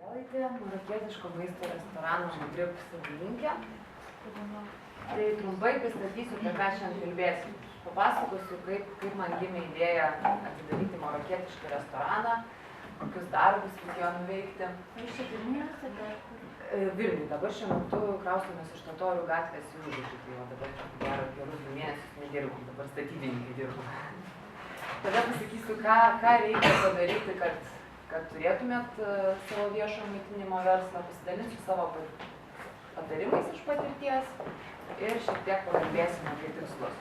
Gelaitė, marokietiško maisto restorano Magrib savininkė. Tai trumpai pristatysiu, apie ką šiandien kalbėsiu. Papasakosiu, kaip man gimė idėja atidaryti marokietišką restoraną, kokius darbus reikėjo nuveikti. Iš Vilniuje esate? Vilniuje. Dabar šiuo metu kraustomės iš Totorių gatvės į Užupį. Tai dabar gerus 2 mėnesius nedirbu, dabar statybininkai dirbu. Tada pasakysiu, ką reikia padaryti, kad turėtumėt savo viešo maitinimo verslą, pasidalinsiu savo patarimais iš patirties ir šiek tiek pakalbėsime apie tikslus.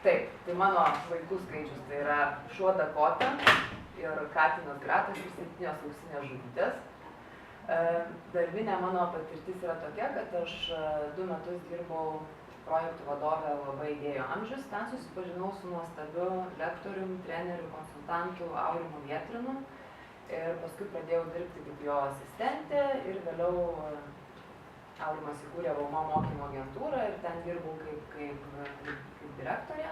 Taip, tai mano vaikų skaičius tai yra šuo Dakota ir katinas Gratas ir 7 auksinės žuvytės. Darbinė mano patirtis yra tokia, kad aš 2 metus dirbau projektų vadovė labai idėjų amžius. Ten susipažinau su nuostabiu lektorium, treneriu, konsultantu Aurimu Vietrinu. Ir paskui pradėjau dirbti kaip jo asistentė ir vėliau Aurimas įkūrė VAUMA mokymo agentūrą ir ten dirbau kaip direktorė.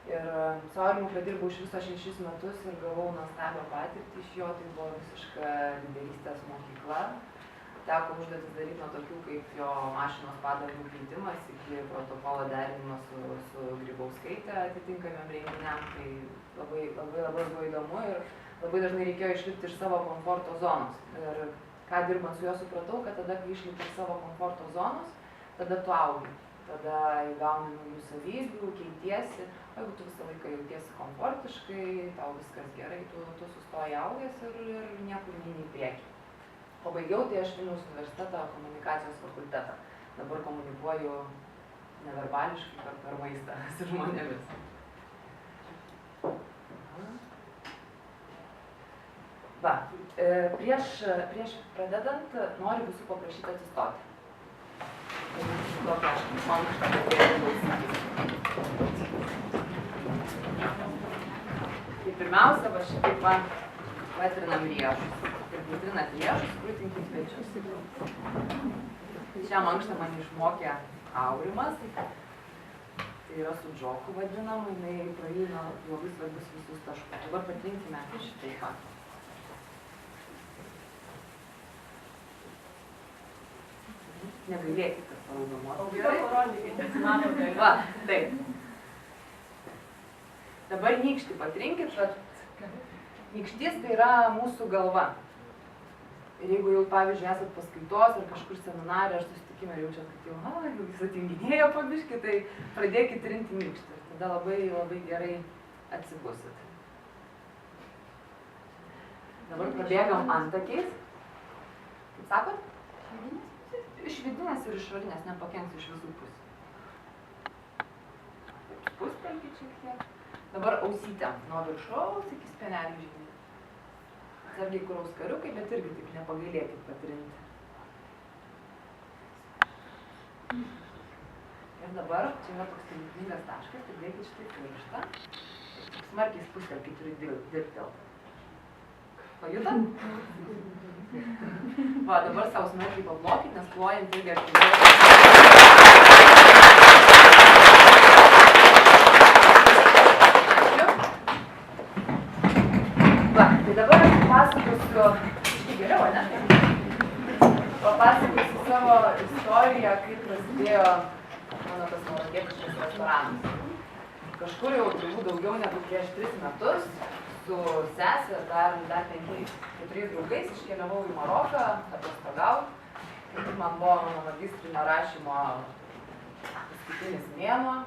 Ir su Aurimu pradirbau iš viso 6 metus ir gavau nuostabią patirtį iš jo, tai buvo visiška lyderystės mokykla. Teko užduotis daryti nuo tokių kaip jo mašinos padangų keitimas iki protokolo derinimas su Grybauskaite atitinkamiem renginiam. Tai labai buvo įdomu ir labai dažnai reikėjo išlipti iš savo komforto zonos. Ir ką dirbant su juo supratau, kad tada, kai išlipi iš savo komforto zonos, tada tu augi. Tada įgauni naujų savybių, keitiesi. O jeigu tu visą laiką jautiesi komfortiškai, tau viskas gerai, tu sustoji augęs ir niekur neini į priekį. O baigiau tai aš Vilniaus universiteto komunikacijos fakultetą. Dabar komunikuoju neverbališkai per maistą su žmonėmis. Va, prieš pradedant noriu visų paprašyti atsistoti. Tokią mankštą klausytis. Tai pirmiausia, va šitaip patrinam riešus. Ir patrinat riešus, krūtinkit pečius. Šią mankštą man išmokė Aurimas. Tai yra su džoku vadinama, jinai praeina labai svarbius visus taškus. Dabar patrinkime šitaip pat. Negailėkit, kad paraudomuos. O gerai parodykite, atsimato tai. Va, taip. Dabar nykštį patrinkit, kad nykštys tai yra mūsų galva. Ir jeigu jau, pavyzdžiui, esat paskaitos ar kažkur seminarė, ar susitikime ir jaučiat, kad jau jis atinginėjo pabiškį, tai pradėkit trinti nykštį. Tada labai gerai atsibusit. Dabar prabėgam antakiais. Kaip sakot? Iš vidinės ir išorinės, nepakenks iš visų pusių. Puspelkit šiek tiek. Dabar ausytėm nuo viršaus iki spenelių žymė. Atsargiai kur auskariukai, bet irgi taip nepagailėkit patrinti. Ir dabar, čia yra toks stebuklingas taškas, tai dėkit šitai pirštą. Smarkiai spustelkit turi dirbtelt. Pajutat? Va, dabar savo smarkiai pablokit, nes plojant irgi aktyviai. Va, tai dabar aš papasakosiu, geriau, ne? Papasakosiu savo istoriją, kaip prasidėjo mano tas marokietiškas restoranas. Kažkur jau turbūt daugiau negu prieš 3 metus su sesė dar 4 draugais iškeliavau į Maroką atostogauti. Kaip man buvo mano magistrinio rašymo paskutinis mėnuo.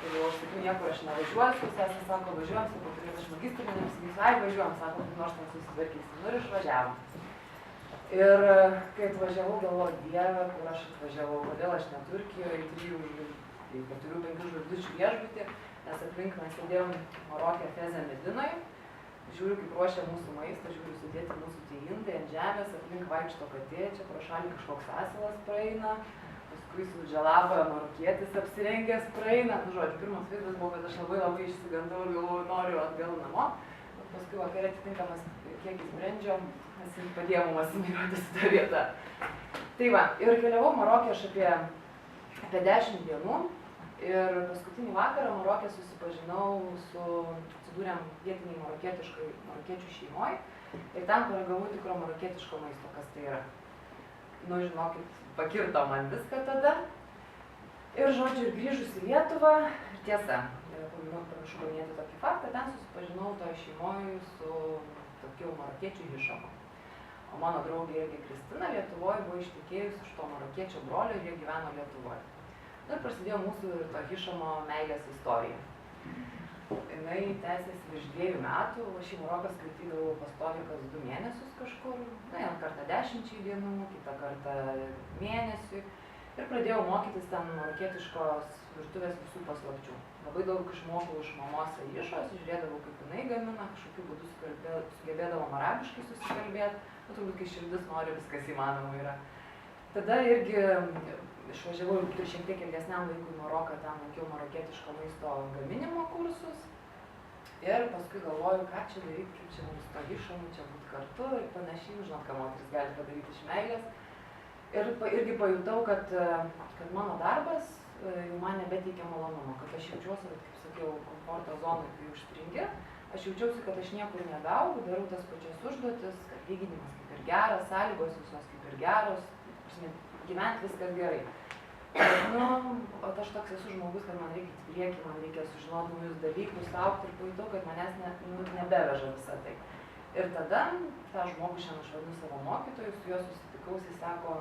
Ir jau aš sakiau, niekur aš nevažiuoju, su sesė sako, važiuojam, sako, turės aš magistrinėms, visai važiuojam, sako, kaip nors ten susitvarkysim. Ir išvažiavom. Ir kai atvažiavau, galvoju, Dieve, kur aš atvažiavau, kodėl aš ne Turkijoje, į 4-5 žvaigždučių viešbutį, nes aplink mes sėdėjom Maroke Feze Medinoje, žiūriu, kaip ruošia mūsų maistą, žiūriu sudėti mūsų tie indai ant žemės, aplink vaikšto katė, čia pro šalį kažkoks asilas praeina, paskui su dželaba marokietis apsirengęs praeina. Nu, žodžiu, pirmas vaizdas buvo, kad aš labai išsigandau ir galvoju, noriu atgal namo. Paskui vakare atitinkamas kiekis brendžio, nes jis padėjo mums asimiliuoti su tą vietą. Tai va, ir keliavau Maroke aš apie 10 dienų. Ir paskutinį vakarą Maroke susipažinau su atsidūrėm vietiniai marokiečių šeimoje ir ten paragavau tikro marokietiško maisto, kas tai yra. Nu, žinokit, pakirto man viską tada. Ir, žodžiu, ir grįžus į Lietuvą, ir tiesa, prašau paminėti tokį faktą, ten susipažinau toje šeimoje su tokiu marokiečiu hišamu. O mano draugė irgi Kristina Lietuvoje buvo ištekėjus iš to marokiečio brolio ir jie gyveno Lietuvoje. Ir prasidėjo mūsų ir to hišamo meilės istorija. Jinai tęsėsi virš 2 metų, aš į Maroką skraidydavau pastoviai kas 2 mėnesius kažkur, vieną kartą 10 dienų, kitą kartą mėnesiui. Ir pradėjau mokytis ten marokietiškos virtuvės visų paslapčių. Labai daug išmokau iš mamos Aišos, žiūrėdavau, kaip jinai gamina, kažkokiu būdu sugebėdavom arabiškai susikalbėti, turbūt kai širdis nori, viskas įmanoma yra. Tada irgi išvažiavau šiek tiek ilgesniam laikui į Maroką, ten lankiau marokietiško maisto gaminimo kursus. Ir paskui galvoju, ką čia daryti, kaip čia mums to hišamų, čia būt kartu ir panašiai, žinot, ką moteris gali padaryti iš meilės. Ir irgi pajutau, kad mano darbas jau man nebeteikia malonumo, kad aš jaučiuosi, kaip sakiau, komforto zonai, kai užstringi. Aš jaučiausi, kad aš niekur nedaug, darau tas pačias užduotis, kad lyginimas kaip ir geras, sąlygos visos kaip ir geros, gyventi viskas gerai. Nu, o aš toks esu žmogus, kad man reikia į priekį, man reikia sužinoti naujus dalykus, augti ir pajutau, kad manęs nebeveža visą tai. Ir tada tą žmogų šiandien aš vadinu savo mokytoju, su juo susitikau, jis sako,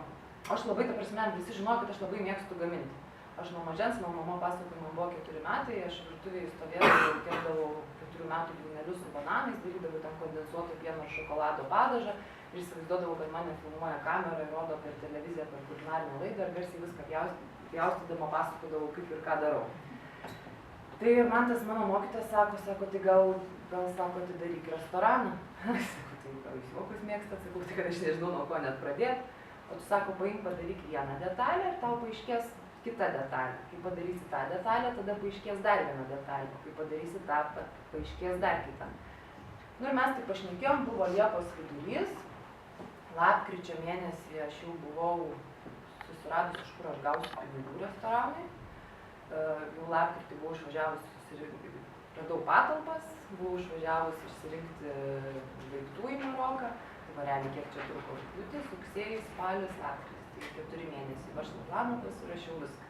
aš labai, ta prasme, visi žinojo, kad aš labai mėgstu gaminti. Aš nuo mažens, mano mama pasakojo, man buvo 4 metai, aš virtuvėje stovėdavau, kepdavau 4 metų blynelius su bananais, darydavau ten kondensuoto pieno ir šokolado padažą ir įsivaizduodavau, kad mane filmuoja kamera ir rodo per televiziją, per kulinarinę laidą ir garsiai viską pjaustydama pasakodavau, kaip ir ką darau. Tai ir man tas mano mokytojas sako, tai gal sako, tai daryk restoraną. Sakau, tai gal jūs juokus mėgstat, sakau, tai kad aš nežinau, nuo ko net pradėti. O tu sako, paimk padaryk vieną detalę ir tau paaiškės kita detalė. Kai padarysi tą detalę, tada paaiškės dar vieną detalę. Kai padarysi tą, paaiškės dar kitą. Nu ir mes taip pašnekėjom, buvo Liepos vidurys. Lapkričio mėnesį aš jau buvau susiradus, iš kur aš gausiu pinigų restoranui. Jau lapkritį buvau išvažiavus, radau patalpas, buvau išvažiavus išsirinkti daiktų į Maroką. Tai realiai kiek čia truko rugpjūtis, rugsėjis, spalis, lapkritis. Tai 4 mėnesiai verslo planą pasirašiau viską.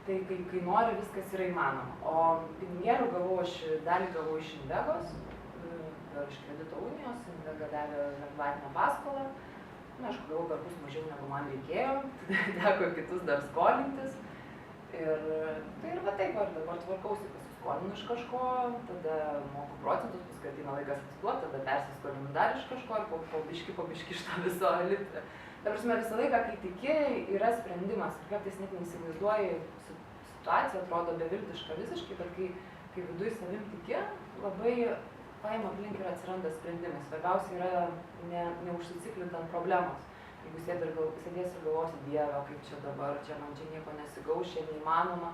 Tai kai nori, viskas yra įmanoma. O pinigėlių gavau aš, dalį gavau iš Invegos, iš kredito unijos, Invega davė lengvatinę paskolą. Na, aš gavau perpus mažiau negu man reikėjo, teko kitus dar skolintis. Ir tai ir va taip, aš dabar tvarkausi, pasiskolinu iš kažko, tada moku procentus, paskui ateina laikas atsiduoti, tada persiskolinu dar iš kažko ir po biški iš to viso lipti. Ta prasme, visą laiką, kai tiki, yra sprendimas. Ir kartais net neįsivaizduoji, situacija atrodo beviltiška visiškai, bet kai viduj savim tiki, labai paima aplink ir atsiranda sprendimai. Svarbiausia yra neužsiciklinti ant problemos. Jeigu sėdėsi ir galvosi, Dieve, kaip čia dabar, čia man čia nieko nesigaus, čia neįmanoma.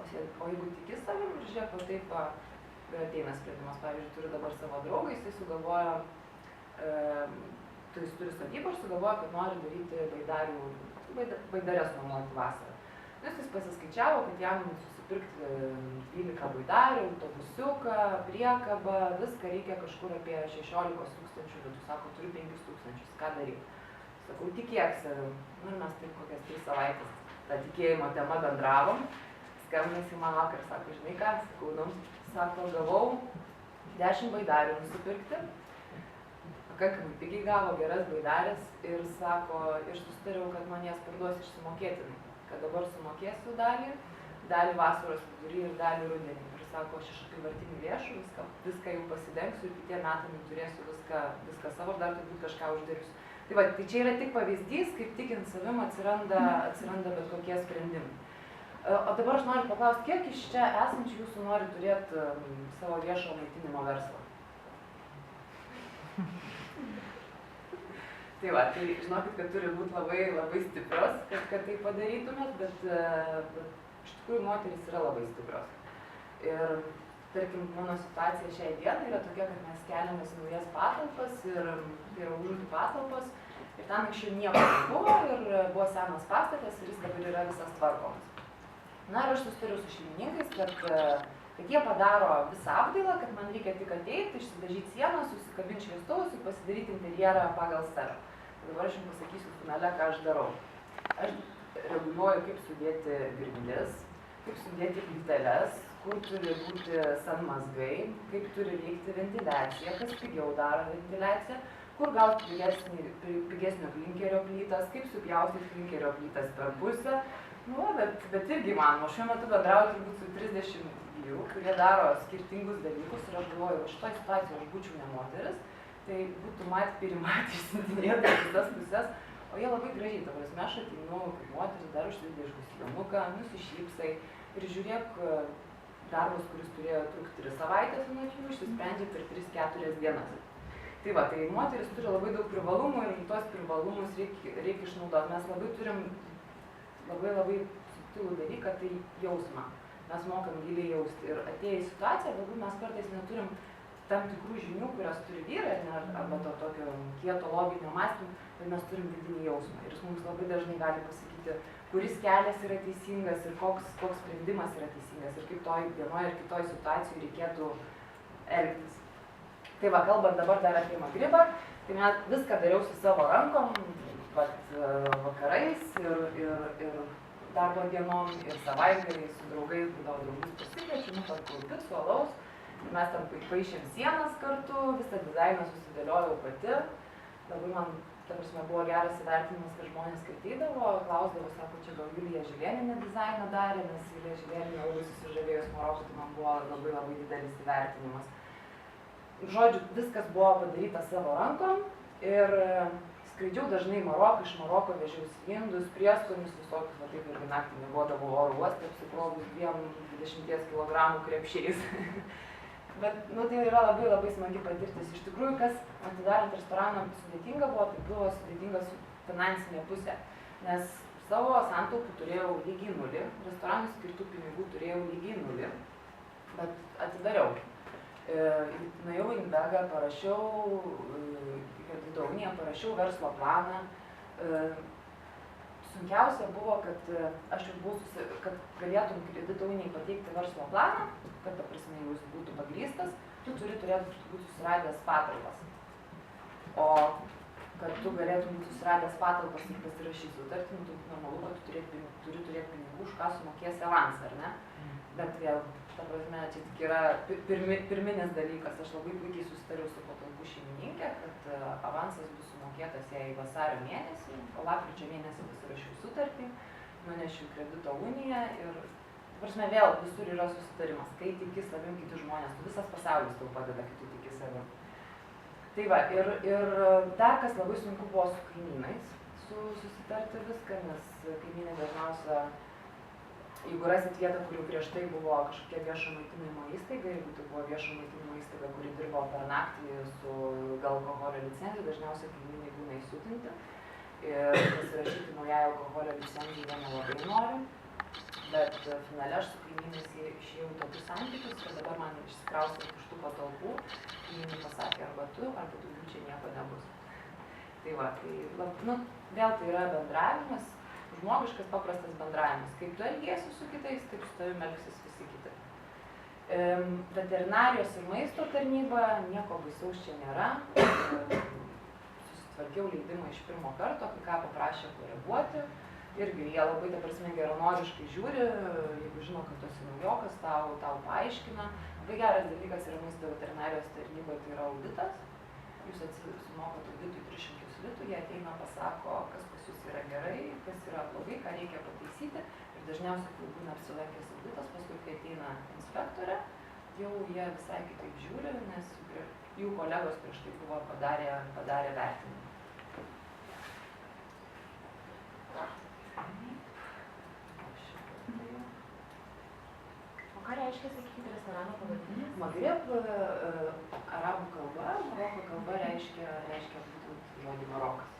O jeigu tiki savim, žiūrėk, o taip ateina sprendimas. Pavyzdžiui, turiu dabar savo draugą, jis sugalvojo, jis turi sodybą ir sugalvojo, kad nori daryti baidarės nuomoti vasarą. Jis pasiskaičiavo, kad jam susipirkti 12 baidarių, autobusiuką, priekabą, viską reikia kažkur apie 16 tūkstančių litų. Sako, turiu 5 tūkstančius, ką daryti? Sakau, tikėk savim. Nu ir mes taip kokias 3 savaitės tą tikėjimo temą bendravom. Skambinasi man vakar, sako, žinai ką? Sakau, nu, sako, gavau 10 baidarių nusipirkti. Pakankamai pigiai gavo, geras baidarės ir sako, ir susitariau, kad man jas parduos išsimokėtinai. Kad dabar sumokėsiu dalį vasaros vidury ir dalį rudenį. Ir sako, aš iš apyvartinių lėšų viską jau pasidengsiu ir kitiem metam turėsiu viską savo ir dar turbūt kažką uždarysiu. Tai va, tai čia yra tik pavyzdys, kaip tikint savim atsiranda bet kokie sprendimai. O dabar aš noriu paklausti, kiek iš čia esančių jūsų nori turėti savo viešo maitinimo verslą? Tai va, tai žinokit, kad turi būti labai stiprios, kad tai padarytumėt, bet iš tikrųjų moterys yra labai stiprios. Ir tarkim, mano situacija šiai dienai yra tokia, kad mes keliamės į naujas patalpas ir tai yra užūdų patalpas. Ir ten anksčiau nieko nebuvo ir buvo senas pastatas ir jis dabar yra visas tvarkomas. Na ir aš susitariau su šeimininkais, kad kad jie padaro visą apdailą, kad man reikia tik ateiti, išsidažyti sieną, susikabinti šviestuvus ir pasidaryti interjerą pagal save. Dabar aš jums pasakysiu finale, ką aš darau. Aš reguliuoju, kaip sudėti grindis, kaip sudėti plyteles, kur turi būti sanmazgai, kaip turi veikti ventiliacija, kas pigiau daro ventiliaciją, kur gauti pigesnio klinkerio plytas, kaip supjaustyti klinkerio plytas per pusę. Nu, bet irgi įmanoma. Šiuo metu bendrauju turbūt su 30 vyrų, kurie daro skirtingus dalykus ir aš galvoju, šitoj situacijoje aš būčiau ne moteris, tai būtų pirmatį išsiuntinėti visas pusės, o jie labai gražiai, ta prasme, aš ateinu kaip moteris, dar užsidėti išgusijonuką, nusišypsai ir žiūrėk, darbas, kuris turėjo trukti 3 savaitės, išsisprendžia per 3-4 dienas. Tai va, tai moteris turi labai daug privalumų ir tuos privalumus reikia išnaudoti. Mes labai turim labai subtilų dalyką, tai jausmą. Mes mokam giliai jausti ir atėję į situaciją, galbūt mes kartais neturim tam tikrų žinių, kurios turi vyrai, arba to tokio kieto loginio mąstymo, bet mes turim vidinį jausmą. Ir jis mums labai dažnai gali pasakyti, kuris kelias yra teisingas ir koks sprendimas yra teisingas ir kaip toj vienoje ir kitoj situacijoje reikėtų elgtis. Tai va, kalbant dabar dar apie Magribą, tai mes viską dariau su savo rankom, vakarais ir darbo dienom ir savaitgaliais su draugais, būdavo draugus pasikviečiu, nuperku picų, alaus, mes ten paišėm sienas kartu, visą dizainą susidėliojau pati. Labai man, ta prasme, buvo geras įvertinimas, kad žmonės skaitydavo, klausdavo, sako, čia gal Julija Žilėnienė dizainą darė, nes Julija Žilėnienė labai susižavėjus Maroku, tai man buvo labai didelis įvertinimas. Žodžiu, viskas buvo padaryta savo rankom ir skraidžiau dažnai Maroką, iš Maroko vežiausi indus, prieskonius, visokius, va taip irgi naktį miegodavau oro uoste, apsikrovus 20 kg krepšiais. Bet, tai yra labai smagi patirtis. Iš tikrųjų, kas atidarant restoraną sudėtinga buvo, tai buvo sudėtinga su finansinė pusė, nes savo santaupų turėjau lygiai 0, restoranui skirtų pinigų turėjau lygiai 0, bet atidariau. Nuėjau į Invegą, parašiau Kredito uniją, parašiau verslo planą. Sunkiausia buvo, kad kad galėtum Kredito unijai pateikti verslo planą, kad, ta prasme, jis būtų pagrįstas, tu turi turėti būti susiradęs patalpas. O kad tu galėtum būti susiradęs patalpas ir pasirašyti sutartį, tai normalu, kad tu turi turėti pinigų, už ką sumokėsi avansą, ar ne? Bet vėl, ta prasme, čia tik yra pirminis dalykas. Aš labai puikiai susitariau su patalpų šeimininkė, kad avansas bus sumokėtas jai vasario mėnesį, o lapkričio mėnesį pasirašiau sutartį, nunešiau Kredito uniją ir, ta prasme, vėl visur yra susitarimas. Kai tiki savim kiti žmonės, visas pasaulis tau padeda, kai tu tiki savim. Tai va, ir dar kas labai sunku buvo su kaimynais susitarti viską, nes kaimynai dažniausia, jeigu rasit vietą, kur jau prieš tai buvo kažkokia viešo maitinimo įstaiga, jeigu tai buvo viešo maitinimo įstaiga, kuri dirbo per naktį su gal alkoholio licencija, dažniausiai kaimynai būna įsiutinti ir pasirašyti naujai alkoholio licencijai jie nelabai nori. Bet finale aš su kaimynais išėjau tokius santykius, kad dabar man išsikraustant iš tų patalpų, kaimynai pasakė, arba daugiau čia nieko nebus. Tai va, vėl tai yra bendravimas, žmogiškas paprastas bendravimas. Kaip tu elgiesi su kitais, taip su tavimi elgsis visi kiti. Veterinarijos ir maisto tarnyba, nieko baisaus čia nėra. Susitvarkiau leidimą iš pirmo karto, kai ką paprašė koreguoti. Irgi jie labai, ta prasme, geranoriškai žiūri, jeigu žino, kad tu esi naujokas, tau paaiškina. Labai geras dalykas yra maisto veterinarijos tarnyba, tai yra auditas. Jūs sumokate auditui 300 litų, jie ateina, pasako, kas pas jūs yra gerai, kas yra blogai, ką reikia pataisyti. Ir dažniausiai, kai būna apsilankęs auditas, paskui, kai ateina inspektorė, jau jie visai kitaip žiūri, nes jų kolegos prieš tai buvo padarė vertinimą. O ką reiškia, sakykite, restorano pavadinimas? Magrib, arabų kalba, Maroko kalba reiškia būtent žodį Marokas.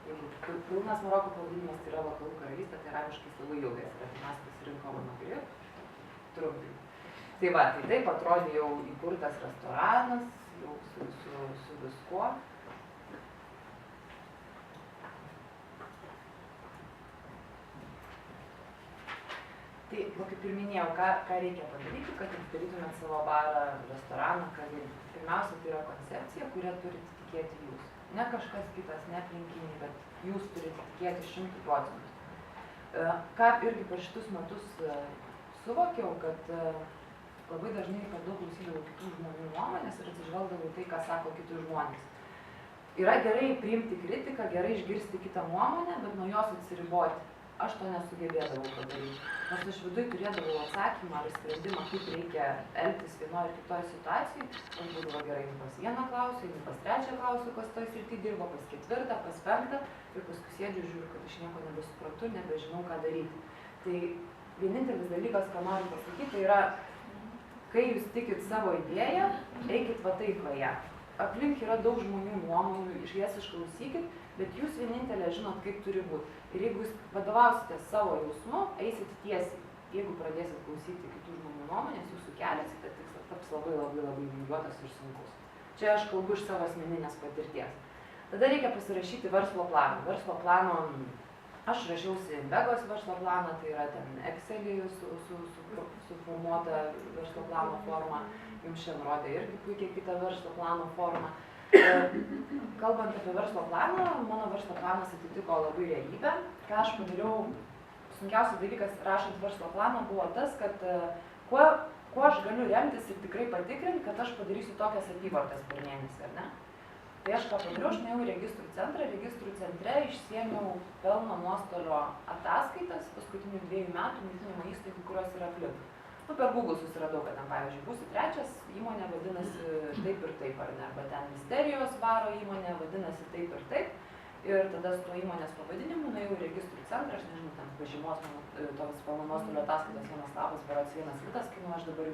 Jeigu pilnas Maroko pavadinimas tai yra Vakarų karalystė, tai arabiškai labai ilgas, bet mes pasirinkom Magrib, trumpai. Tai va, tai taip atrodė jau įkurtas restoranas, jau su viskuo. Tai, kaip ir minėjau, ką reikia padaryti, kad atidarytumėt savo barą, restoraną, kavinę. Pirmiausia, tai yra koncepcija, kuria turite tikėti jūs. Ne kažkas kitas, ne aplinkiniai, bet jūs turite tikėti 100%. Ką irgi per šitus metus suvokiau, kad labai dažnai per daug klausydavau kitų žmonių nuomonės ir atsižvelgdavau tai, ką sako kitų žmonės. Yra gerai priimti kritiką, gerai išgirsti kitą nuomonę, bet nuo jos atsiriboti. Aš to nesugebėdavau padaryti. Nors aš viduj turėdavau atsakymą ar sprendimą, kaip reikia elgtis vienoje ar kitoje situacijoje. Man būdavo gerai, pas vieną klausiu, pas trečią klausiu, kas toj srity dirbo, pas ketvirtą, pas penktą. Ir paskui sėdžiu ir žiūriu, kad aš nieko nebesuprantu, nebežinau, ką daryti. Tai vienintelis dalykas, ką noriu pasakyti, tai yra, kai jūs tikit savo idėją, eikit va taip va ją. Aplink yra daug žmonių nuomonių, iš jas išklausykit, bet jūs vienintelė žinot, kaip turi būti. Ir jeigu jūs vadovausite savo jausmu, eisit tiesiai. Jeigu pradėsit klausyti kitų žmonių nuomonės, jūsų kelias į tą tikslą taps labai vingiuotas ir sunkus. Čia aš kalbu iš savo asmeninės patirties. Tada reikia pasirašyti verslo planą. Verslo plano, aš rašiausi Begos verslo planą, tai yra ten Excelį suformuota verslo plano forma. Jums šiandien rodė irgi puikiai kitą verslo plano formą. Kalbant apie verslo planą, mano verslo planas atitiko labai realybę. Ką aš padariau, sunkiausias dalykas rašant verslo planą buvo tas, kad kuo aš galiu remtis ir tikrai patikrinti, kad aš padarysiu tokias apyvartas per mėnesį, ar ne? Tai aš ką padariau, aš nuėjau į registrų centrą, registrų centre išsiėmiau pelno nuostolio ataskaitas paskutinių 2 metų maitinimo įstaigų, kurios yra aplink. Per Google susiradau, kad ten, pavyzdžiui, Būsi trečias įmonė vadinasi taip ir taip, ar ne, arba ten Misterijos baro įmonė vadinasi taip ir taip. Ir tada su to įmonės pavadinimu nuėjau į registrų centrą, aš nežinau, ten pažymos, tos pelno nuostolio ataskaitos 1 lapas, berods 1 litas, kai aš dabar jų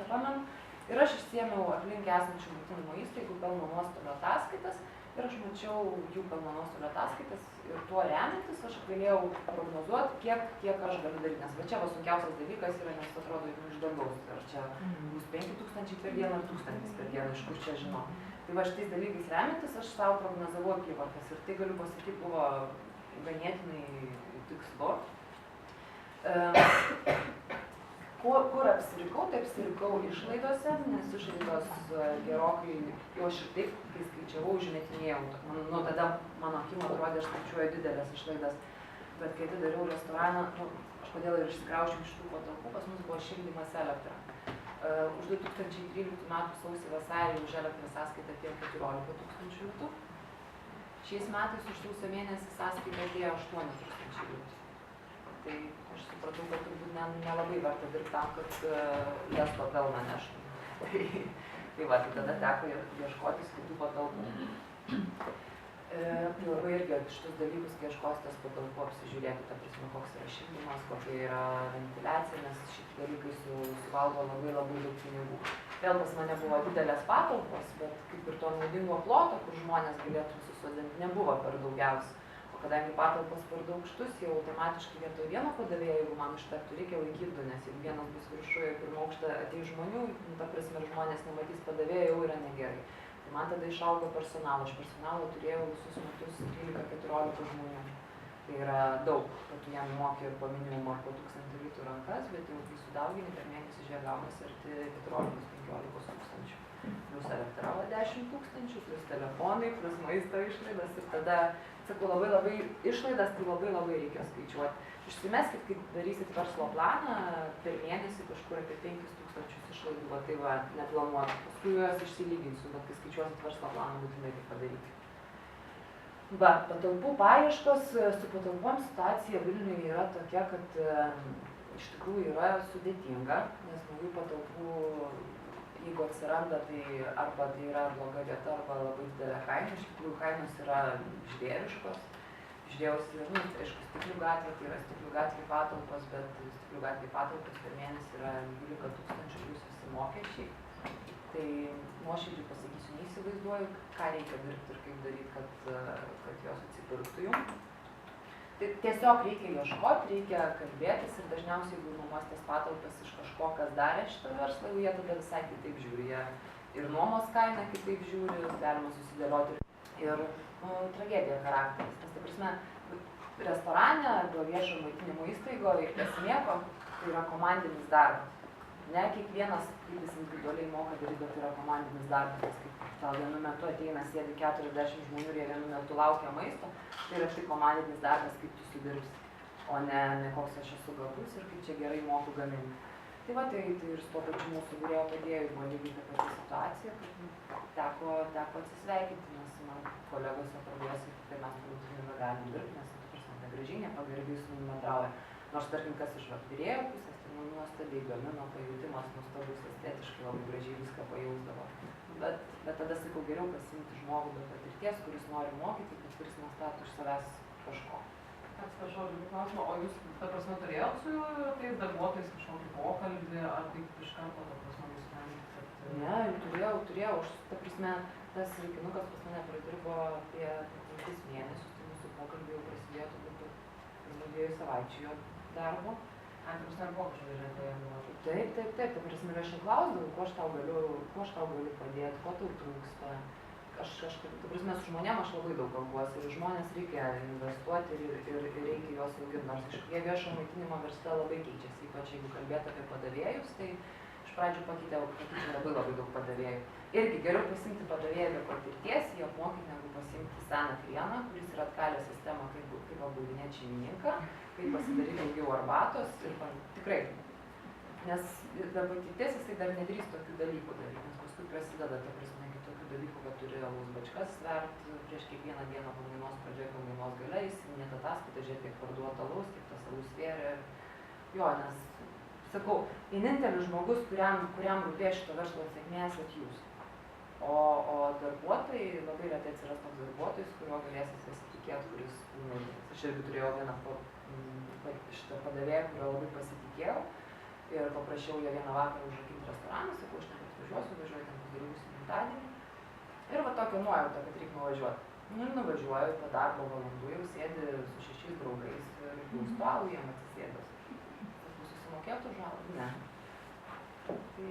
nepamenu. Ir aš išsiėmiau aplink esančių maitinimo įstaigų pelno nuostolio ataskaitas ir aš mačiau jų pelno nuostolio ataskaitas ir tuo remiantis aš galėjau prognozuoti, kiek aš galiu daryti. Nes va čia sunkiausias dalykas yra, nes atrodo iš dangaus. Ar čia bus 5000 per dieną ar 1000 per dieną, iš kur čia žinau. Tai va šitais dalykais remiantis aš savo prognozavau apyvartas ir tai galiu pasakyti buvo ganėtinai tikslu. Kur apsirikau, tai apsirikau išlaidose, nes išlaidos gerokai, jau aš ir taip, kai skaičiavau, užmetinėjau. Nu, tada mano akim atrodė, aš skaičiuoju didelės išlaidas. Bet kai atidariau restoraną, aš kodėl ir išsikraučiau iš tų patalpų, pas mus buvo šildymas elektra. Už 2013 metų sausį vasarį už elektrą sąskaitą atėjo 14 000 litų. Šiais metais už sausio mėnesį sąskaitą atėjo 8 000 litų. Tai aš supratau, kad turbūt nelabai verta dirbti tam, kad lesto pelną neštų. Tai va, tai tada teko ieškotis kitų patalpų. Tai labai irgi šitus dalykus, kai ieškositės patalpų, apsižiūrėti, ta prasme, koks yra šildymas, kokia yra ventiliacija, nes šitie dalykai suvalgo labai daug pinigų. Vėl pas mane buvo didelės patalpos, bet kaip ir to naudingo ploto, kur žmonės galėtų susodinti, nebuvo per daugiausia. O kadangi patalpos per daug aukštus, jau automatiškai vietoj vieno padavėjo, jeigu man užtektų, reikia laikyti 2, nes jeigu vienas bus viršuje ir pirmą aukštą ateis žmonių, ta prasme, ir žmonės nematys padavėjo, jau yra negerai. Tai man tada išaugo personalą. Aš personalą turėjau visus metus 13-14 žmonių. Tai yra daug, kad tu jam moki ir po minimumo ar po 1000 litų rankas, bet jau kai sudaugini per mėnesį žiūrėk gaunasi arti 14-15 tūkstančių. Plius elektra 10 000, plius telefonai, plius maisto išlaidas ir tada, sakau, labai išlaidas, tai labai reikia skaičiuoti. Užsimeskit, kai darysit verslo planą, per mėnesį kažkur apie 5 000 išlaidų, va tai va, neplanuoti. Paskui juos išsilyginsiu, bet kai skaičiuosit verslo planą, būtinai tai padaryti. Va, patalpų paieškos, su patalpom situacija Vilniuje yra tokia, kad iš tikrųjų yra sudėtinga, nes naujų patalpų, jeigu atsiranda, tai arba tai yra bloga vieta, arba labai didelė kaina. Iš tikrųjų, kainos yra žvėriškos. Žiūrėjausi, aišku, Stiklių gatvė, tai yra Stiklių gatvė patalpos, bet Stiklių gatvė patalpos per mėnesį yra 12 000 plius visi mokesčiai. Tai nuoširdžiai pasakysiu, neįsivaizduoju, ką reikia dirbti ir kaip daryti, kad jos atsipirktų jums. Tai tiesiog reikia ieškoti, reikia kalbėtis ir dažniausiai, jeigu nuomositės patalpas iš kažko, kas darė šitą verslą, jie tada visai kitaip žiūri. Jie ir nuomos kainą kitaip žiūri, galima susidėlioti ir tragedija charakteris. Nes, ta prasme, restorane arba viešo maitinimo įstaigoje esmė tai yra komandinis darbas. Ne kiekvienas, kaip jis individualiai moka daryti, bet tai yra komandinis darbas, kaip tau vienu metu ateina, sėdi 40 žmonių ir jie vienu metu laukia maisto, tai yra tik komandinis darbas, kaip tu sudirbsi, o ne koks aš esu gabus ir kaip čia gerai moku gaminti. Tai va, tai ir su to pačiu mūsų virėjo padėjui buvo lygiai ta pati situacija, kad teko atsisveikinti, nes man kolegose pradėjusi, tai mes turbūt nebegalim dirbti, nes negražiai, nepagarbiai su manimi bendrauja. Nors, tarkim, kas iš virėjo pusės, tai man nuostabiai gamino, pajūtimas nuostabus, estetiškai labai gražiai viską pajausdavo. Bet tada sakau, geriau pasiimti žmogų be patirties, kuris nori mokyti, bet kuris nestato iš savęs kažko. Atsiprašau, žodžiu klausimą, o jūs, ta prasme, turėjot su tais darbuotojais kažkokį pokalbį, ar taip iš karto, ta prasme, nusprendėt, kad... Ne, turėjau, ta prasme, tas vaikinukas pas mane pradirbo apie 3 mėnesius, tai mūsų pokalbį jau prasidėjo turbūt po 2 savaičių jo darbo. Ai, tai dar buvo kažkokia ženklėjimo. Taip, ta prasme, aš klausdavau, kuo aš tau galiu padėti, ko tau trūksta. Ta prasme, su žmonėm aš labai daug kalbuosi ir žmonės reikia investuoti ir reikia juos auginti. Nors kažkokie viešo maitinimo versle labai keičiasi, ypač jeigu kalbėt apie padavėjus, tai iš pradžių pakeičiau labai daug padavėjų. Irgi geriau pasimti padavėją be patirties, jį apmokyti, negu pasimti seną klieną, kuris yra atkalęs sistemą, kaip apgaudinėti šeimininką, kaip pasidaryti daugiau arbatos ir tikrai. Nes be patirties jisai dar nedrįs tokių dalykų daryti, nes paskui prasideda, ta prasme, tokių dalykų, kad turi alaus bačkas svert prieš kiekvieną dieną pamainos pradžioje, pamainos gale, įsiminėt ataskaitą, žiūrėti, kiek parduota alaus, kiek tas alaus svėrė. Jo, nes, sakau, vienintelis žmogus, kuriam rūpės šito verslo sėkmė, esat jūs. O darbuotojai, labai retai atsiras toks darbuotojas, kurio galėsis pasitikėti, kuris numirės. Aš irgi turėjau vieną šitą padavėją, kurio labai pasitikėjau ir paprašiau ją vieną vakarą užrakinti restoraną, sakau, aš neatvažiuosiu, važiuoju ten padarysiu gimtadienį. Ir va tokia nuojauta, kad reikia nuvažiuoti. Ir nuvažiuoju, po darbo valandų jau sėdi su 6 draugais ir jau stovau jiem atsisėdęs. Sakau, susimokėtų žalą? Ne. Tai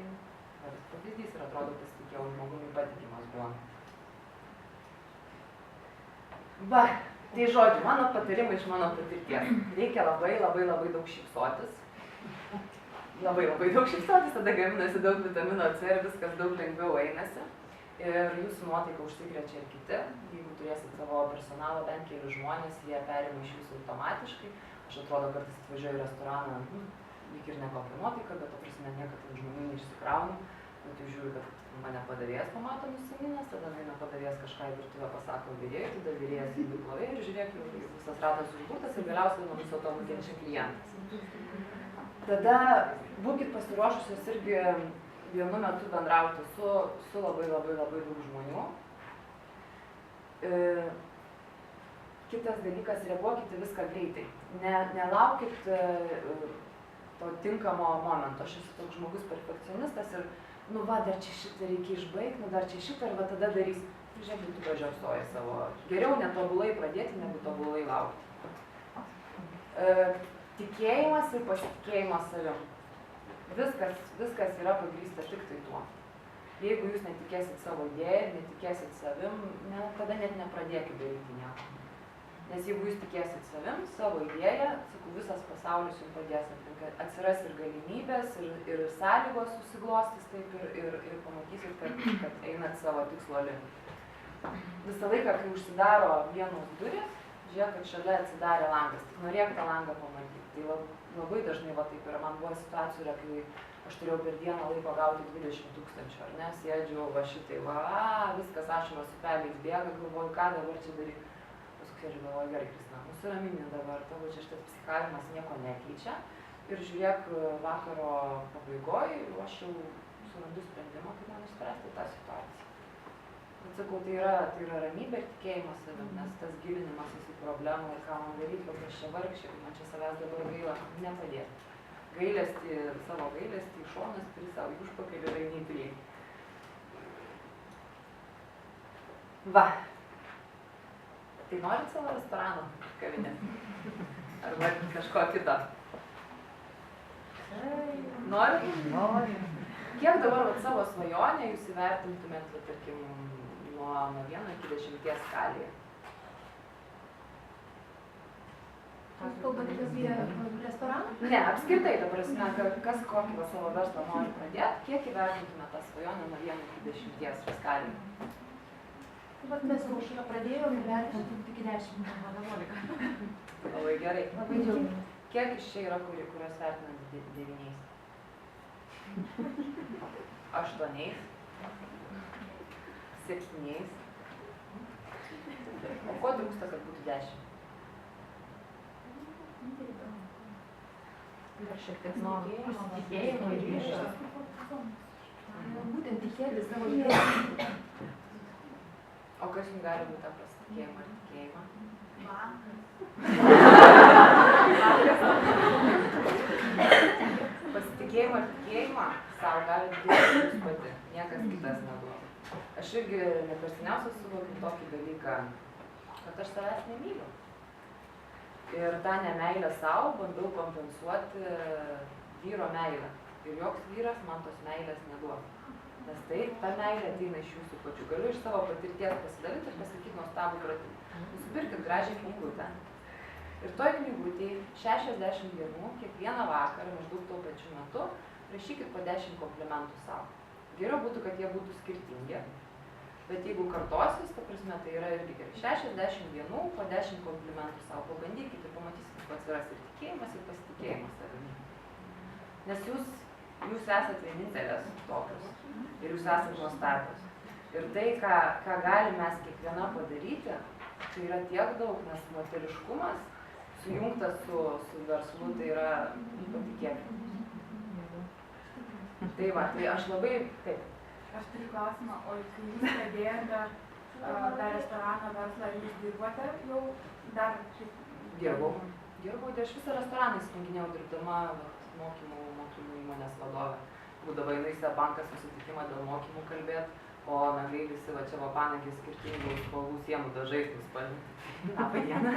pavyzdys ir atrodo pasitikėjau žmogumi patikimas buvo. Va, tai žodžiu, mano patarimai iš mano patirties. Reikia labai daug šypsotis. Labai daug šypsotis, tada gaminasi daug vitamino C ir viskas daug lengviau einasi. Ir jūsų nuotaika užsikrečia ir kiti. Jeigu turėsit savo personalą, bent keli žmonės, jie perima iš jūsų automatiškai. Aš atrodo, kartais atvažiuoju į restoraną, lyg ir nekokia nuotaika, bet ta prasme niekad žmonių neišsikraunu. Bet jau žiūriu, kad mane padavėjas pamato nusiminęs, tada eina padavėjas kažką į virtuvę pasako virėjui, tada virėjas į plovėją ir žiūrėk, visas ratas užburtas ir galiausiai nuo viso to nukenčia klientas. Tada būkit pasiruošusios irgi vienu metu bendrauti su labai daug žmonių. Kitas dalykas, reaguokite viską greitai. Nelaukit to tinkamo momento. Aš esu toks žmogus perfekcionistas ir dar čia šitą reikia išbaigti, dar čia šitą ir va tada darys. Žiūrėk, tu pražiopsoji savo. Geriau netobulai pradėti, negu tobulai laukti. Tikėjimas ir pasitikėjimas savim. Viskas yra pagrįsta tik tai tuo. Jeigu jūs netikėsit savo idėją, netikėsit savim, tada net nepradėkit daryti nieko. Nes jeigu jūs tikėsit savim, savo idėją, sakau, visas pasaulis jums padės, atsiras ir galimybės, ir sąlygos susiglostys taip, ir pamatysit, kad einat savo tikslo link. Visą laiką, kai užsidaro vienos durys, žiūrėk, kad šalia atsidarė langas, tik norėk tą langą pamatyti. Tai labai dažnai va taip yra, man buvo situacijų, kai aš turėjau per dieną laiko gauti 20 000, ar ne, sėdžiu va šitai, viskas ašaros upeliais bėga, galvoju, ką dabar čia daryti. Paskui aš galvoju, gerai, Kristina, nusiramini dabar, tavo čia šitas psichavimas nieko nekeičia. Ir žiūrėk, vakaro pabaigoje aš jau surandu sprendimą, kaip man išspręsti tą situaciją. Bet sakau, tai yra ramybė ir tikėjimas savim, nes tas gilinimasis į problemą ir ką man daryti, kokia aš čia vargšė, kad man čia savęs dabar gaila, nepadėti. Savo gailestį į šoną spiri savo į užpakalį ir eini į priekį. Va. Tai norit savo restorano kavinę? Arba kažko kito? Norit? Noriu. Kiek dabar savo svajonę jūs įvertintumėt, tarkim, nuo 1 iki 10 skalėje? Jūs kalbate apie restoraną? Ne, apskritai, ta prasme, kas kokį savo verslą nori pradėti, kiek įvertintume tą svajonę nuo 1 iki 10 skalinį. Vat mes jau šalia pradėjome įvertinti iki 10. 11. Labai gerai. Labai džiaugiamės. Kiek iš čia yra, kurios vertinant 9? 8? 7? O ko trūksta, kad būtų 10? Dar šiek tiek tikėjimo ir ryšio. Būtent tikėti savo gyvenimą. O kas jums gali būti tą pasitikėjimą ir tikėjimą? Pasitikėjimą ir tikėjimą savo gali dėti jūs pati, niekas kitas neduoda. Aš irgi ne per seniausiai suvokiu tokį dalyką, kad aš savęs nemyliu. Ir tą nemeilę savo bandau kompensuoti vyro meilę. Ir joks vyras man tos meilės neduoda. Nes tai, ta meilė ateina iš jūsų pačių. Galiu iš savo patirties pasidalinti ir pasakyti nuostabų pratimą. Nusipirkit gražią knygutę. Ir toj knygutėj 60 dienų, kiekvieną vakarą, maždaug tuo pačiu metu, rašykit po 10 komplimentų savo. Geriau būtų, kad jie būtų skirtingi. Bet jeigu kartosis, ta prasme, tai yra irgi gerai. 60 dienų, po 10 komplimentų savo. Pabandykite ir pamatysit, kad atsiras ir tikėjimas, ir pasitikėjimas savimi. Nes jūs esate vienintelės tokios. Ir jūs esate nuostabios. Ir tai, ką galim mes kiekviena padaryti, tai yra tiek daug, nes moteriškumas sujungtas su verslu, tai yra patikėti. Tai va, tai aš labai, taip. Aš turiu klausimą, o kai jūs pradėjote tą restorano verslą, jūs dirbote jau dar šiaip? Dirbau, tai aš visą restoraną įsirenginėjau dirbdama mokymų įmonės vadovė. Būdavo jinai į banką susitikimą dėl mokymų kalbėti, o nagai visi va čia va panagiai skirtingų spalvų sienų dažais nuspalvinti. Labą dieną.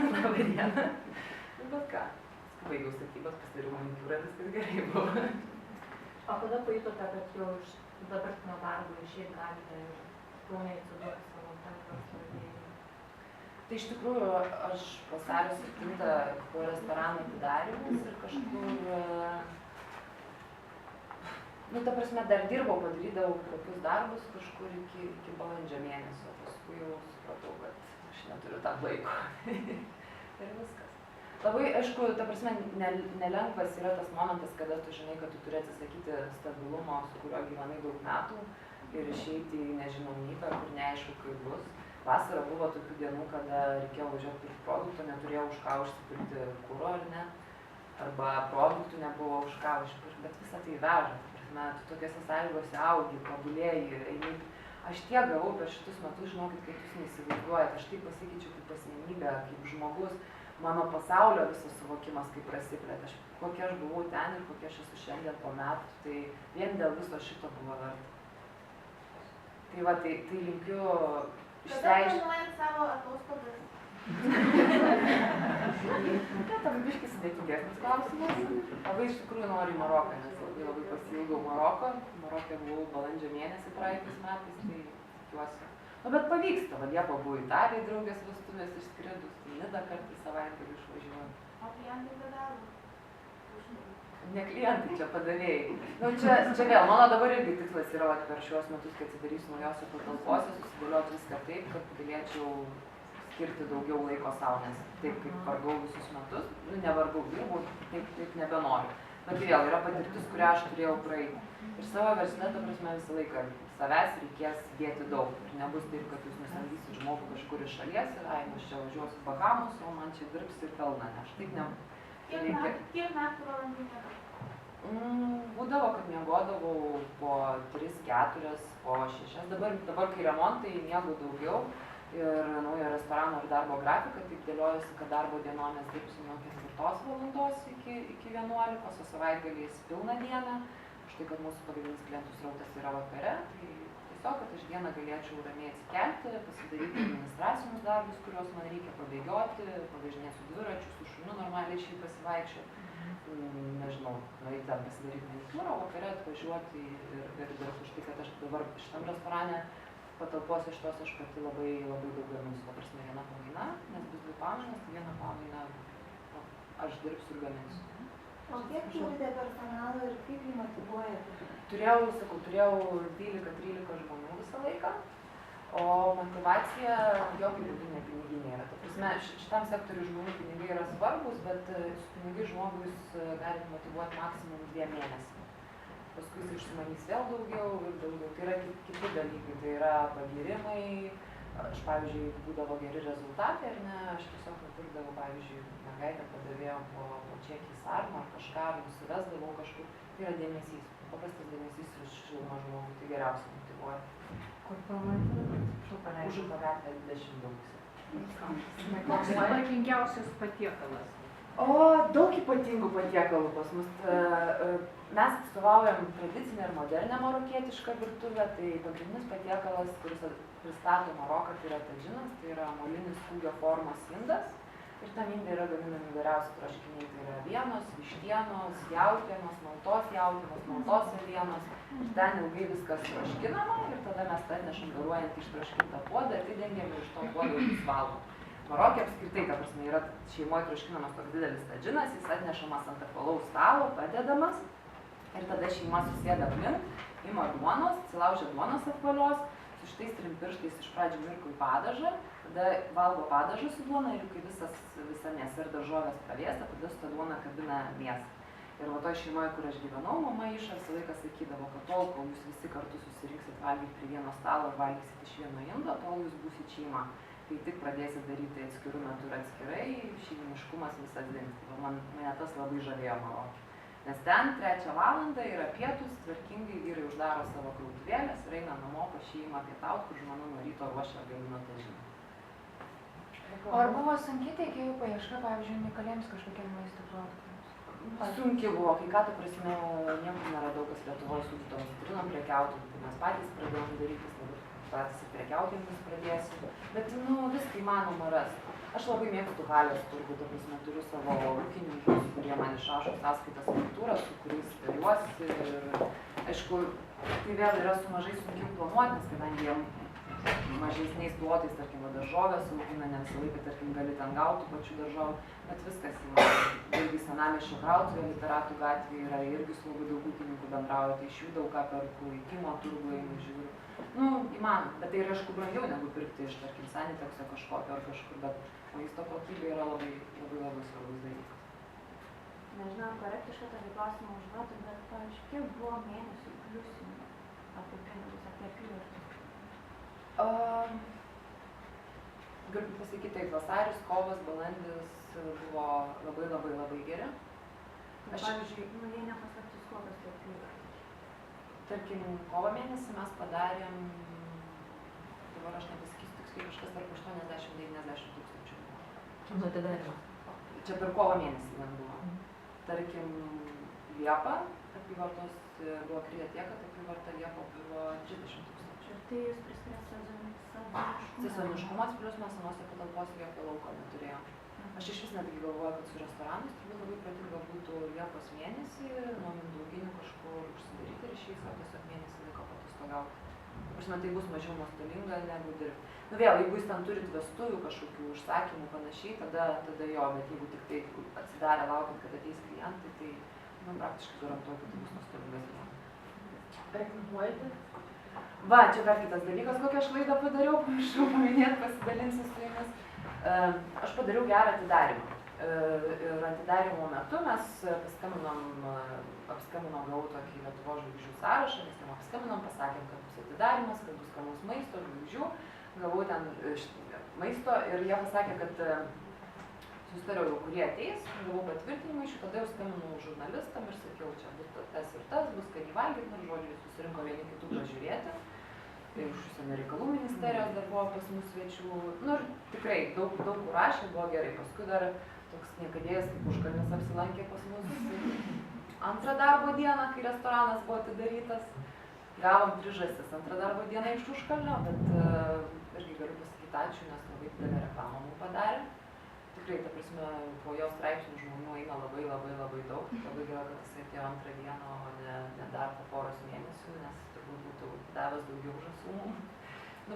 Bet ką, baigiau statybas, pasidariau manikiūrą, viskas gerai buvo. O kada pajutote, kad jau iš dabartinio darbo išėjai galite ir pilnai atsiduoti savo verslo idėjai? Tai iš tikrųjų aš vasario 7 po restorano atidarymus ir kažkur, ta prasme, dar dirbau, padarydavau tokius darbus kažkur iki balandžio mėnesio. Paskui jau supratau, kad aš neturiu tam laiko. Ir viskas. Labai, aišku, ta prasme, nelengvas yra tas momentas, kada tu žinai, kad tu turi atsisakyti stabilumo, su kuriuo gyvenai daug metų ir išeiti į nežinomybę, kur neaišku, kaip bus. Vasarą buvo tokių dienų, kada reikėjo važiuoti pirkti produktų, neturėjau už ką užsipirkti kuro ar ne, arba produktų nebuvo už ką užpirkti, bet visą tai veža. Tu tokiose sąlygose augi, tobulėji, eini. Aš tiek gavau per šitus metus, žinokit, kaip jūs neįsivaizduojate, aš taip pasikeičiau kaip asmenybė, kaip žmogus. Mano pasaulio visas suvokimas kaip prasiplėtė. Kokia aš buvau ten ir kokia aš esu šiandien po metų, tai vien dėl viso šito buvo verta. Tai va, tai linkiu išsiaiškinti. Kada planuojat savo atostogas? Tam biškis sudėtingesnis klausimas. Labai iš tikrųjų noriu į Maroką, nes labai pasiilgau Maroko. Marokė buvau balandžio mėnesį praeitais metais, tai tikiuosi. Bet pavyksta, va Liepa buvo Italijai draugės vestuvės išskridus, tai Nidą kartą į savaitgalį išvažiuoju. O klientai ką daro? Ne klientai, čia padavėjai. Čia vėl, mano dabar irgi tikslas yra per šiuos metus, kai atsidarysiu naujose patalpose, susidėlioti viską taip, kad galėčiau skirti daugiau laiko savo, nes taip kaip vargau visus metus, nevargau, dirbau, taip nebenoriu. Bet tai vėl yra patirtis, kurią aš turėjau praeiti. Ir savo versle, ta prasme, visą laiką savęs reikės dėti daug. Ir nebus taip, kad jūs nusamdysit žmogų kažkur iš šalies ir aš čia važiuosiu Bahamus, o man čia dirbs ir pelną neš. Taip ne. Kiek metų valandų nėra? Būdavo, kad miegodavau po 3-4, po 6. Dabar kai remontai, miegu daugiau. Ir naujo restorano ir darbo grafiką, taip dėliojasi, kad darbo dienomės dirbsiu nuo 4 valandos iki 11, o savaitgaliais pilną dieną. Štai, kad mūsų pagrindinis klientų srautas yra vakare, tai tiesiog, kad aš dieną galėčiau ramiai atsikelti, pasidaryti administracinius darbus, kuriuos man reikia pabėgioti, pavažinėti su dviračiu, su šuniu normaliai šiaip pasivaikščioti. Nežinau, norėti ten pasidaryti manikiūrą, o vakare atvažiuoti ir dirbti. Štai, kad aš dabar šitam restorane patalpose šitos aš pati labai daug gaminsiu. Ta prasme, viena pamaina, nes bus 2 pamainas, tai viena pamaina aš dirbsiu ir gaminsiu. O kiek turite personalo ir kaip jį motyvuojate? Turėjau 12-13 žmonių visą laiką, o motyvacija jokių būdų ne piniginė yra. Ta prasme, šitam sektoriui žmonių pinigai yra svarbus, bet su pinigai žmogui jūs galite motyvuoti maksimum 2 mėnesių. Paskui jis užsimanys vėl daugiau ir daugiau. Tai yra kiti dalykai, tai yra pagyrimai. Aš, pavyzdžiui, būdavo geri rezultatai, ar ne, aš tiesiog nupirkdavau, pavyzdžiui, mergaitę padavėjom po čekį sarmą ar kažką, nusivesdavau kažkur. Tai yra dėmesys. Paprastas dėmesys iš šilumą žmogų, tai geriausiai motyvuoja. Kur pamatyti? Užupio gatvė 22. Koks ypatingiausias patiekalas? O, daug ypatingų patiekalų pas mus. Mes atstovaujam tradicinę ir modernę marokietišką virtuvę, tai pagrindinis patiekalas, kuris pristato Maroką, tai yra tadžinas, tai yra molinis kūgio formos indas. Ir tam inde yra gaminami įvairiausi troškiniai, tai yra avienos, vištienos, jautienos, maltos jautienos, maltos avienos. Ir ten ilgai viskas troškinama ir tada mes atnešam garuojant ištroškintą puodą, atidengiam ir iš to puodo jūs valgom. Marokė apskritai, ta prasme, yra šeimoje troškinamas toks didelis tadžinas, jis atnešamas ant apvalaus stalo, padedamas ir tada šeima susėda aplink, ima duonos, atsilaužia duonos apvalios, su šitais 3 pirštais iš pradžių mirko į padažą, tada valgo padažą su duona ir kai visa mėsa ir daržovės pravėsta, tada su ta duona kabina mėsą. Ir va toj šeimoje, kur aš gyvenau, mama visą laiką sakydavo, kad tol, kol jūs visi kartu susirinksit valgyti prie vieno stalo ir valgysit iš vieno indo, tol jūs būsit šeima. Kai tik pradėsit daryti atskirų metų ir atskirai, šeiminiškumas visas dings. Mane tas labai žavėjo Marokė. Nes ten 3 valandą yra pietus, tvarkingai vyrai uždaro savo krautuvėlės ir eina namo pas šeimą pietaut, kur žmona nuo ryto ruošia gamino tadžiną. O ar buvo sunki tiekėjų paieška, pavyzdžiui, unikaliems kažkokiem maisto produktams? Sunki buvo, kai ką, ta prasme, niekur neradau, kas Lietuvoje su tom citrinom prekiautų, tai mes patys pradėjom darytis, dabar patys ir prekiautojams pradėsiu, bet, viską įmanoma rasti. Aš labai mėgstu Halės turgų, ta prasme, turiu savo ūkininkus, kurie man išrašo sąskaitas faktūras, su kuriais tariuosi ir, aišku, tai vėl yra su mažai sunkiai planuoti, nes kadangi jiem mažesniais plotais, tarkim, daržovės augina, ne visą laiką, tarkim, gali ten gauti pačių daržovių, bet viskas įmanoma. Irgi Senamiesčio krautuvėje, Literatų gatvėje yra irgi su labai daug ūkininkų bendrauja, tai iš jų daug ką perku, į Kimo turgų einu, žiūriu. Įmanoma, bet tai yra, aišku, brangiau negu pirkti iš, tarkim, Saniteksio kažkokio ar kažkur, bet maisto kokybė yra labai svarbus dalykas. Nežinau, korektišką tokį klausimą užduoti, bet, pavyzdžiui, kiek buvo mėnesių pliusinių apie pinigus, apie apyvartą? Galiu pasakyti taip, vasaris, kovas, balandis buvo labai geri. Pavyzdžiui, jie nepaslaptis kokios tai apyvartos. Tarkim, kovo mėnesį mes padarėm, dabar aš nepasakysiu tiksliai, kažkas tarp 80-90 tūkstančių. Nu, atidarimo. Čia per kovo mėnesį vien buvo. Tarkim, Liepą apyvartos buvo kritę tiek, kad apyvarta Liepą buvo 30 tūkstančių. Ir tai jūs priskiriat sezoniškumą? Sezoniškumas plius mes senose patalpose jokio lauko neturėjom. Aš iš vis netgi galvoju, kad su restoranais turbūt labai pratinga būtų Liepos mėnesį nuo Mindauginių kažkur užsidaryti ir išeis, o tiesiog mėnesį laiko patostogauti. Prasme, tai bus mažiau nuostolinga negu dirbti. Vėl, jeigu jūs ten turit vestuvių kažkokių užsakymų panašiai, tada jo, bet jeigu tik tai atsidarę laukiant, kad ateis klientai, tai praktiškai garantuoju, kad tai bus nuostolingas dienas. Reklamuojate? Va, čia dar kitas dalykas, kokią aš laidą padariau, pamiršau paminėti, pasidalinsiu su jumis. Aš padariau gerą atidarimą. Ir atidarimo metu mes apskambinom, gavau tokį Lietuvos žvaigždžių sąrašą, mes jam apskambinom, pasakėm, kad bus atidarimas, kad bus skanaus maisto, žvaigždžių. Gavau ten maisto ir jie pasakė, kad susitariau jau, kurie ateis, gavau patvirtinimą iš jų, tada jau skambinau žurnalistam ir sakiau, čia bus tas ir tas, bus skaniai valgyti, ir žodžiu, susirinko vieni kitų pažiūrėti. Iš Užsienio reikalų ministerijos dar buvo pas mus svečių, ir tikrai daug kur rašė, buvo gerai. Paskui dar toks niekadėjas kaip Užkalnis apsilankė pas mus antrą darbo dieną, kai restoranas buvo atidarytas. Gavom 3 žąsis antrą darbo dieną iš Užkalnio, bet irgi galiu pasakyti ačiū, nes labai didelę reklamą mums padarė. Tikrai, ta prasme, po jos straipsnių žmonių eina labai daug. Labai gerai, kad jis atėjo antrą dieną, o ne dar po poros mėnesių, nes turbūt būtų davęs daugiau žąsų.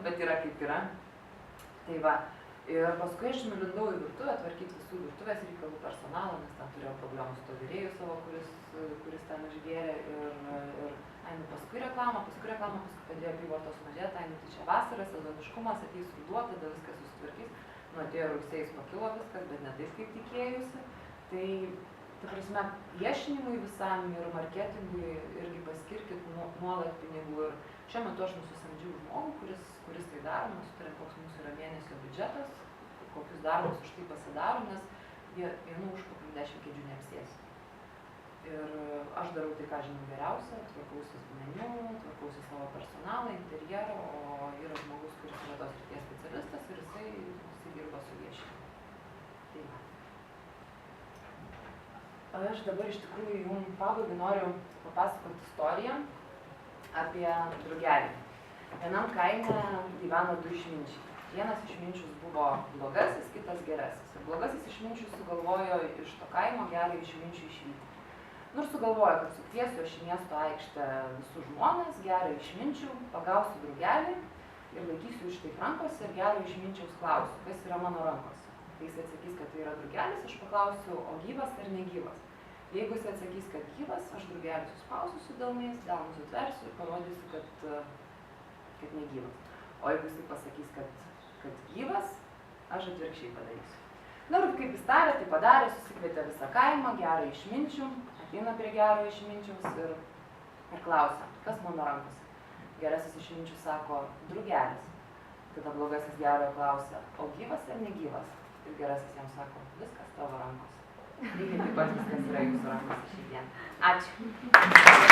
Bet yra kaip yra. Tai va, Ir paskui aš nulindau į virtuvę, tvarkyti visų virtuvės reikalų personalą, nes ten turėjau problemų su to virėju savo, kuris ten išgėrė. Ir nu paskui reklamą, paskui padėjo apyvartos mažėti, tai čia vasara, sezoniškumas, ateis ruduo, tada viskas susitvarkys. Nu, atėjo rugsėjais, pakilo viskas, bet ne taip, kaip tikėjusi. Tai, ta prasme, viešinimui visam ir marketingui irgi paskirkit nuolat pinigų. Ir šiuo metu aš nusisamdžiau žmogų, kuris tai daro, mes sutarėm, koks mūsų yra mėnesio biudžetas, kokius darbus už tai pasidarom, nes vienu užpakalį 10 kėdžių neapsės. Ir aš darau tai, ką žinau geriausia, tvarkausi meniu, tvarkausi savo personalą, interjerą, o yra žmogus, kuris yra tos srities specialistas ir jisai dirba su viešinimu. Tai va. Aš dabar iš tikrųjų jums pabaigai noriu papasakoti istoriją apie drugelį. Vienam kaime gyveno 2 išminčiai. Vienas išminčius buvo blogasis, kitas gerasis. Ir blogasis išminčius sugalvojo iš to kaimo gerą išminčių išvyti. Ir sugalvojo, kad sukviesiu aš į miesto aikštę visus žmones, gerą išminčių, pagausiu drugelį ir laikysiu iš taip rankose ir gerą išminčiaus klausiu, kas yra mano rankose. Tai jis atsakys, kad tai yra drugelis, aš paklausiu, o gyvas ar negyvas. Jeigu jis atsakys, kad gyvas, aš drugelį suspausiu su delnais, delnus atversiu ir parodysiu, kad negyvas. O jeigu jis pasakys, kad gyvas, aš atvirkščiai padarysiu. Na ir kaip jis tarė, tai padarė, susikvietė visą kaimą, gerą išminčių, ateina prie gero išminčiaus ir klausia, kas mano rankose. Gerasis išminčius sako, drugelis. Tada blogasis gerojo klausia, o gyvas ar negyvas? Ir gerasis jam sako, viskas tavo rankose. Lygiai taip pat viskas yra jūsų rankose šiandien. Ačiū.